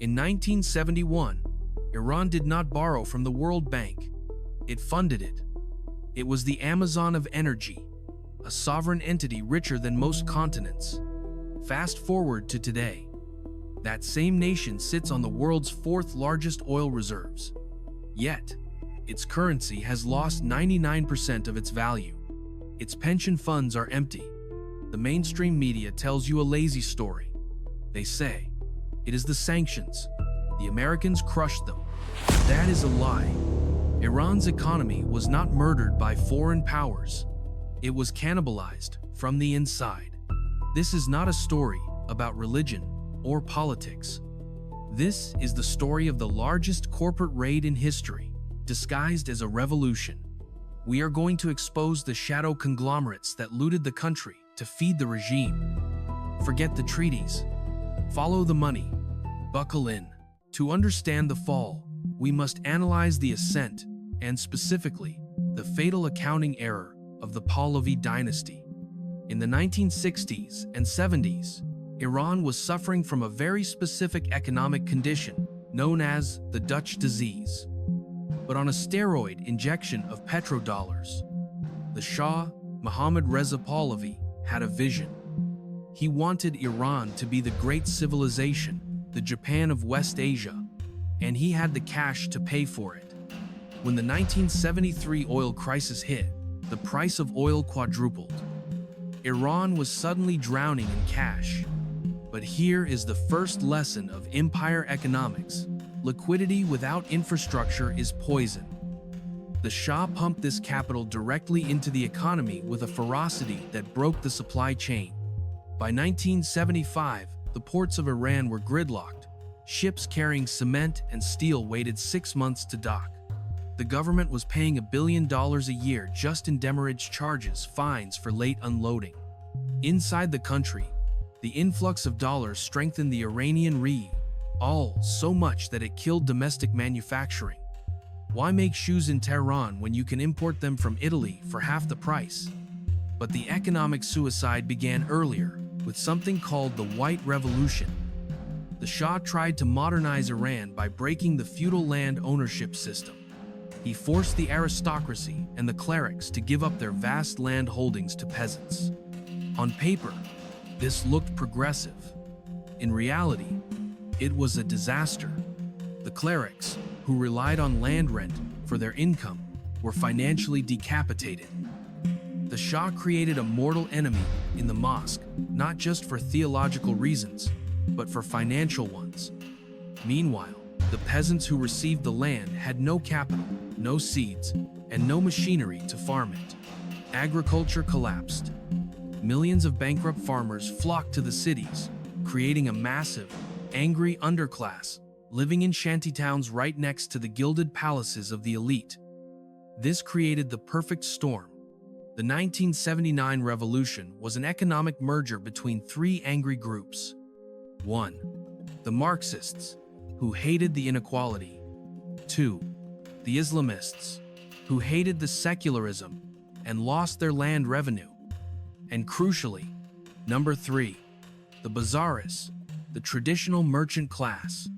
In 1971, Iran did not borrow from the World Bank. It funded it. It was the Amazon of energy, a sovereign entity richer than most continents. Fast forward to today. That same nation sits on the world's fourth largest oil reserves. Yet, its currency has lost 99% of its value. Its pension funds are empty. The mainstream media tells you a lazy story. They say, it is the sanctions. The Americans crushed them. That is a lie. Iran's economy was not murdered by foreign powers. It was cannibalized from the inside. This is not a story about religion or politics. This is the story of the largest corporate raid in history, disguised as a revolution. We are going to expose the shadow conglomerates that looted the country to feed the regime. Forget the treaties. Follow the money. Buckle in. To understand the fall, we must analyze the ascent, and specifically, the fatal accounting error of the Pahlavi dynasty. In the 1960s and 70s, Iran was suffering from a very specific economic condition known as the Dutch disease, but on a steroid injection of petrodollars. The Shah, Mohammad Reza Pahlavi, had a vision. He wanted Iran to be the great civilization, the Japan of West Asia, and he had the cash to pay for it. When the 1973 oil crisis hit, the price of oil quadrupled. Iran was suddenly drowning in cash. But here is the first lesson of empire economics. Liquidity without infrastructure is poison. The Shah pumped this capital directly into the economy with a ferocity that broke the supply chain. By 1975, the ports of Iran were gridlocked. Ships carrying cement and steel waited 6 months to dock. The government was paying $1 billion a year just in demurrage charges, fines for late unloading. Inside the country, the influx of dollars strengthened the Iranian rial, all so much that it killed domestic manufacturing. Why make shoes in Tehran when you can import them from Italy for half the price? But the economic suicide began earlier, with something called the White Revolution. The Shah tried to modernize Iran by breaking the feudal land ownership system. He forced the aristocracy and the clerics to give up their vast land holdings to peasants. On paper, this looked progressive. In reality, it was a disaster. The clerics, who relied on land rent for their income, were financially decapitated. The Shah created a mortal enemy in the mosque, not just for theological reasons, but for financial ones. Meanwhile, the peasants who received the land had no capital, no seeds, and no machinery to farm it. Agriculture collapsed. Millions of bankrupt farmers flocked to the cities, creating a massive, angry underclass, living in shantytowns right next to the gilded palaces of the elite. This created the perfect storm. The 1979 revolution was an economic merger between three angry groups. 1. The Marxists, who hated the inequality. 2. The Islamists, who hated the secularism and lost their land revenue. And crucially, number 3, the Bazaarists, the traditional merchant class.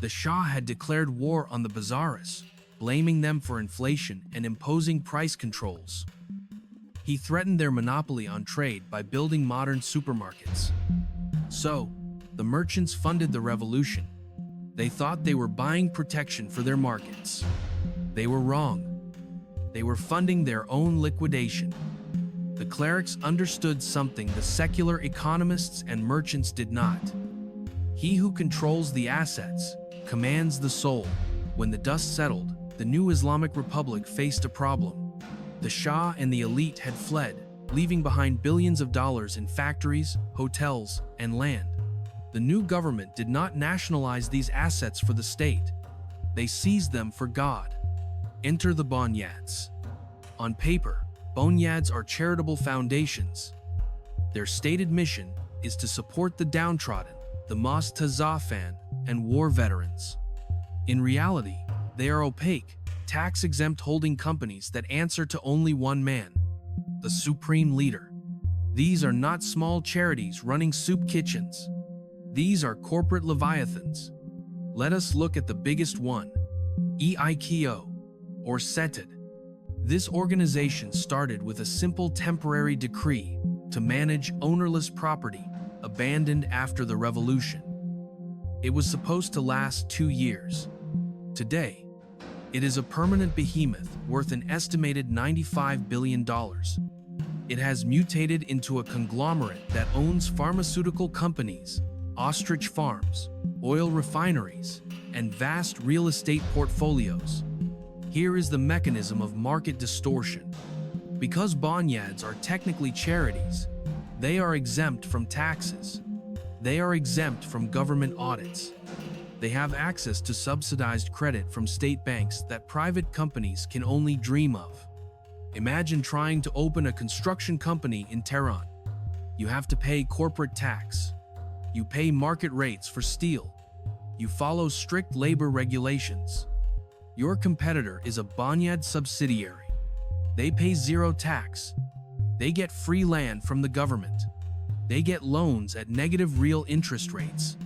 The Shah had declared war on the Bazaarists, blaming them for inflation and imposing price controls. He threatened their monopoly on trade by building modern supermarkets. So, the merchants funded the revolution. They thought they were buying protection for their markets. They were wrong. They were funding their own liquidation. The clerics understood something the secular economists and merchants did not. He who controls the assets commands the soul. When the dust settled, the new Islamic Republic faced a problem. The Shah and the elite had fled, leaving behind billions of dollars in factories, hotels, and land. The new government did not nationalize these assets for the state. They seized them for God. Enter the Bonyads. On paper, Bonyads are charitable foundations. Their stated mission is to support the downtrodden, the Mostazafan, and war veterans. In reality, they are opaque, tax-exempt holding companies that answer to only one man, the supreme leader. These are not small charities running soup kitchens. These are corporate leviathans. Let us look at the biggest one, EIKO, or SETD. This organization started with a simple temporary decree to manage ownerless property abandoned after the revolution. It was supposed to last 2 years. Today, it is a permanent behemoth worth an estimated $95 billion. It has mutated into a conglomerate that owns pharmaceutical companies, ostrich farms, oil refineries, and vast real estate portfolios. Here is the mechanism of market distortion. Because Bonyads are technically charities, they are exempt from taxes. They are exempt from government audits. They have access to subsidized credit from state banks that private companies can only dream of. Imagine trying to open a construction company in Tehran. You have to pay corporate tax. You pay market rates for steel. You follow strict labor regulations. Your competitor is a Bonyads subsidiary. They pay zero tax. They get free land from the government. They get loans at negative real interest rates.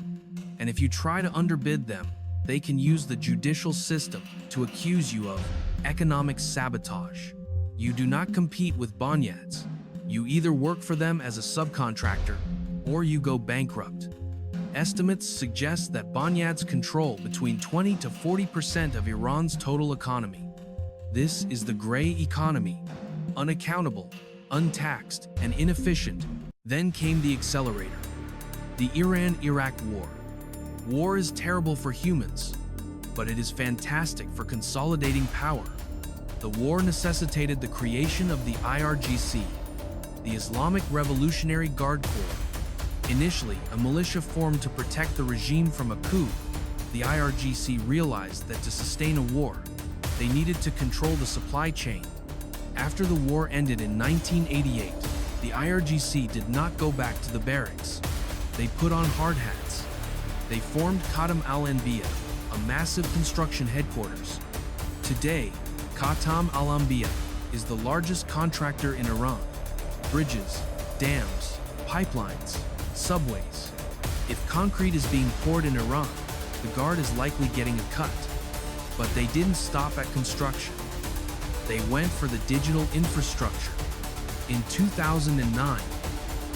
And if you try to underbid them, they can use the judicial system to accuse you of economic sabotage. You do not compete with Bonyads. You either work for them as a subcontractor or you go bankrupt. Estimates suggest that Bonyads control between 20 to 40% of Iran's total economy. This is the gray economy, unaccountable, untaxed, and inefficient. Then came the accelerator, the Iran-Iraq War. War is terrible for humans, but it is fantastic for consolidating power. The war necessitated the creation of the IRGC, the Islamic Revolutionary Guard Corps. Initially, a militia formed to protect the regime from a coup, the IRGC realized that to sustain a war, they needed to control the supply chain. After the war ended in 1988, the IRGC did not go back to the barracks. They put on hard hats. They formed Khatam al-Anbiya, a massive construction headquarters. Today, Khatam al-Anbiya is the largest contractor in Iran. Bridges, dams, pipelines, subways. If concrete is being poured in Iran, the guard is likely getting a cut. But they didn't stop at construction. They went for the digital infrastructure. In 2009,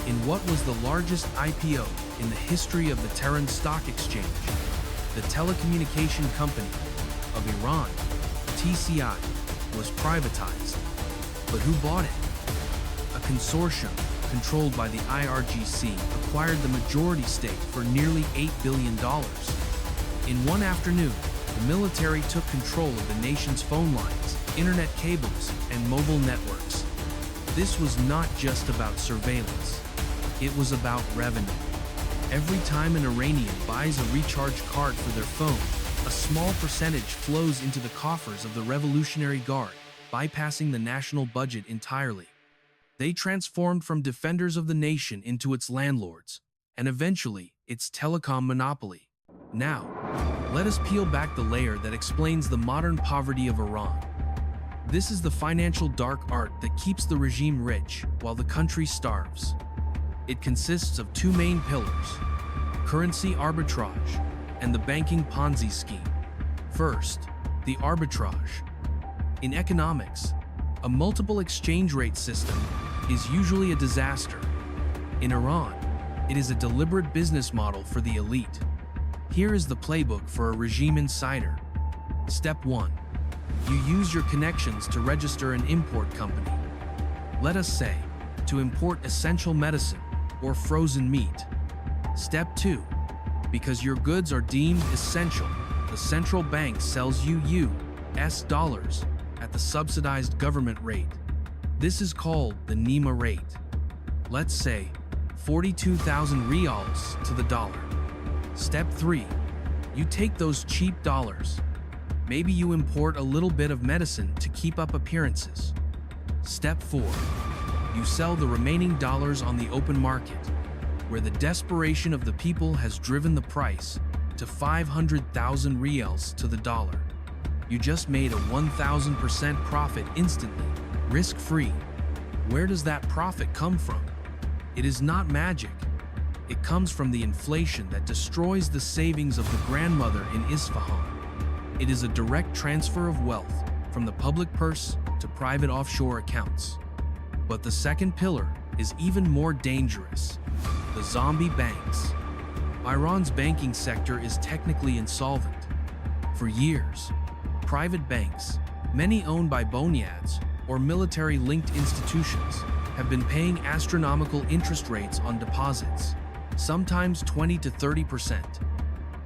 in what was the largest IPO in the history of the Tehran Stock Exchange, the telecommunication company of Iran, TCI, was privatized. But who bought it? A consortium controlled by the IRGC acquired the majority stake for nearly $8 billion. In one afternoon, the military took control of the nation's phone lines, internet cables, and mobile networks. This was not just about surveillance. It was about revenue. Every time an Iranian buys a recharge card for their phone, a small percentage flows into the coffers of the Revolutionary Guard, bypassing the national budget entirely. They transformed from defenders of the nation into its landlords, and eventually, its telecom monopoly. Now, let us peel back the layer that explains the modern poverty of Iran. This is the financial dark art that keeps the regime rich while the country starves. It consists of two main pillars: currency arbitrage and the banking Ponzi scheme. First, the arbitrage. In economics, a multiple exchange rate system is usually a disaster. In Iran, it is a deliberate business model for the elite. Here is the playbook for a regime insider. Step 1. You use your connections to register an import company. Let us say, to import essential medicine or frozen meat. Step 2. Because your goods are deemed essential, the central bank sells you US dollars at the subsidized government rate. This is called the NEMA rate. Let's say 42,000 rials to the dollar. Step 3. You take those cheap dollars. Maybe you import a little bit of medicine to keep up appearances. Step 4. You sell the remaining dollars on the open market, where the desperation of the people has driven the price to 500,000 rials to the dollar. You just made a 1,000% profit instantly, risk-free. Where does that profit come from? It is not magic. It comes from the inflation that destroys the savings of the grandmother in Isfahan. It is a direct transfer of wealth from the public purse to private offshore accounts. But the second pillar is even more dangerous: the zombie banks. Iran's banking sector is technically insolvent. For years, private banks, many owned by Bonyads or military-linked institutions, have been paying astronomical interest rates on deposits, sometimes 20 to 30%,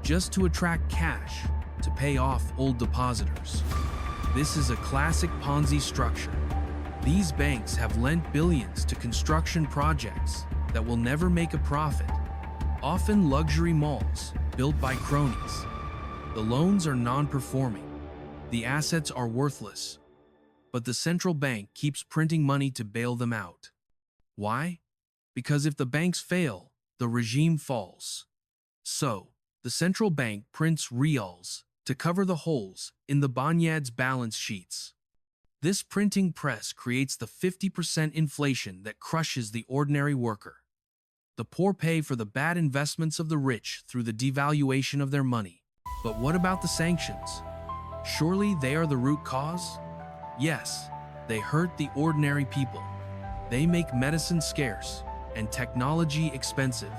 just to attract cash to pay off old depositors. This is a classic Ponzi structure. These banks have lent billions to construction projects that will never make a profit, often luxury malls built by cronies. The loans are non-performing. The assets are worthless. But the central bank keeps printing money to bail them out. Why? Because if the banks fail, the regime falls. So, the central bank prints rials to cover the holes in the Bonyads balance sheets. This printing press creates the 50% inflation that crushes the ordinary worker. The poor pay for the bad investments of the rich through the devaluation of their money. But what about the sanctions? Surely they are the root cause? Yes, they hurt the ordinary people. They make medicine scarce and technology expensive.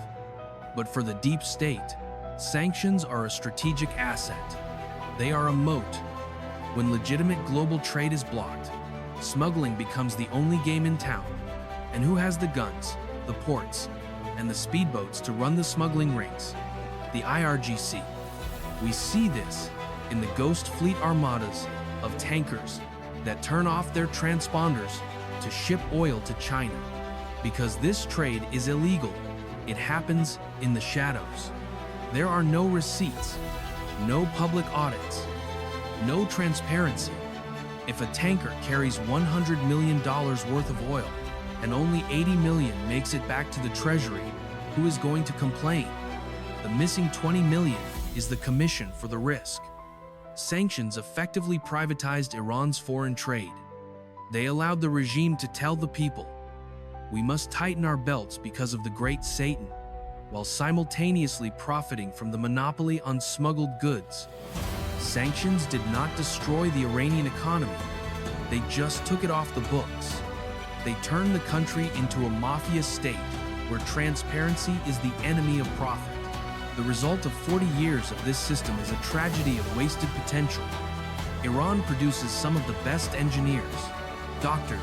But for the deep state, sanctions are a strategic asset. They are a moat. When legitimate global trade is blocked, smuggling becomes the only game in town. And who has the guns, the ports, and the speedboats to run the smuggling rings? The IRGC. We see this in the ghost fleet armadas of tankers that turn off their transponders to ship oil to China. Because this trade is illegal, it happens in the shadows. There are no receipts, no public audits, no transparency. If a tanker carries $100 million worth of oil and only 80 million makes it back to the treasury, who is going to complain? The missing 20 million is the commission for the risk. Sanctions effectively privatized Iran's foreign trade. They allowed the regime to tell the people, "We must tighten our belts because of the great Satan," while simultaneously profiting from the monopoly on smuggled goods. Sanctions did not destroy the Iranian economy. They just took it off the books. They turned the country into a mafia state where transparency is the enemy of profit. The result of 40 years of this system is a tragedy of wasted potential. Iran produces some of the best engineers, doctors,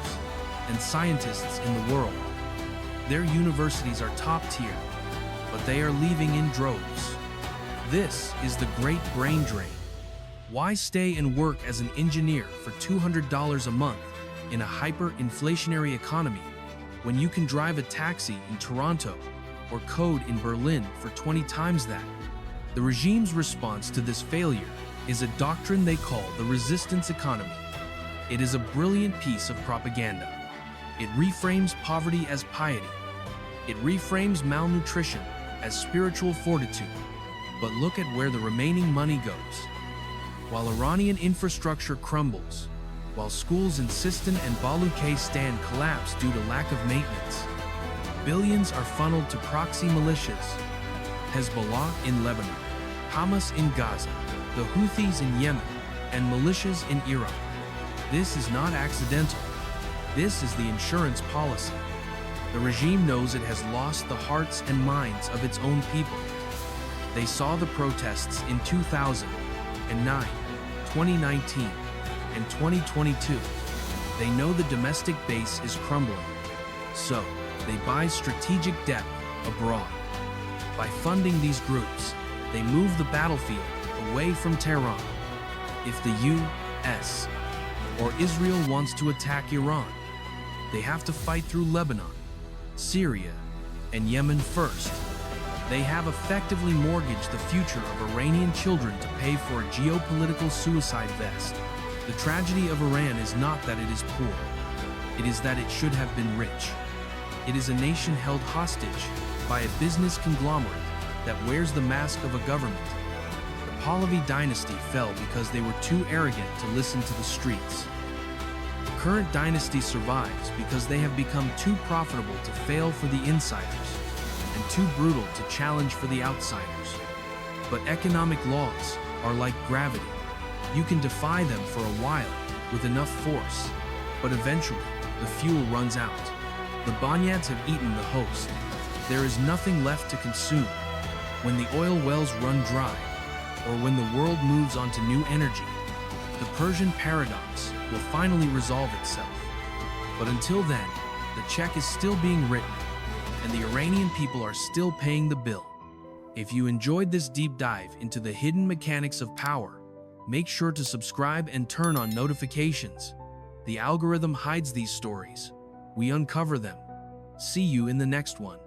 and scientists in the world. Their universities are top tier, but they are leaving in droves. This is the great brain drain. Why stay and work as an engineer for $200 a month in a hyper-inflationary economy when you can drive a taxi in Toronto or code in Berlin for 20 times that? The regime's response to this failure is a doctrine they call the resistance economy. It is a brilliant piece of propaganda. It reframes poverty as piety. It reframes malnutrition as spiritual fortitude. But look at where the remaining money goes. While Iranian infrastructure crumbles, while schools in Sistan and Baluchistan collapse due to lack of maintenance, billions are funneled to proxy militias: Hezbollah in Lebanon, Hamas in Gaza, the Houthis in Yemen, and militias in Iraq. This is not accidental. This is the insurance policy. The regime knows it has lost the hearts and minds of its own people. They saw the protests in 2009, 2019, and 2022. They know the domestic base is crumbling. So, they buy strategic depth abroad. By funding these groups, they move the battlefield away from Tehran. If the U.S. or Israel wants to attack Iran, they have to fight through Lebanon, Syria, and Yemen first. They have effectively mortgaged the future of Iranian children to pay for a geopolitical suicide vest. The tragedy of Iran is not that it is poor. It is that it should have been rich. It is a nation held hostage by a business conglomerate that wears the mask of a government. The Pahlavi dynasty fell because they were too arrogant to listen to the streets. The current dynasty survives because they have become too profitable to fail for the insiders. and too brutal to challenge for the outsiders. But economic laws are like gravity. You can defy them for a while with enough force, but eventually the fuel runs out. The Bonyads have eaten the host. There is nothing left to consume. When the oil wells run dry, or when the world moves on to new energy, the Persian paradox will finally resolve itself. But until then, the check is still being written, and the Iranian people are still paying the bill. If you enjoyed this deep dive into the hidden mechanics of power, make sure to subscribe and turn on notifications. The algorithm hides these stories. We uncover them. See you in the next one.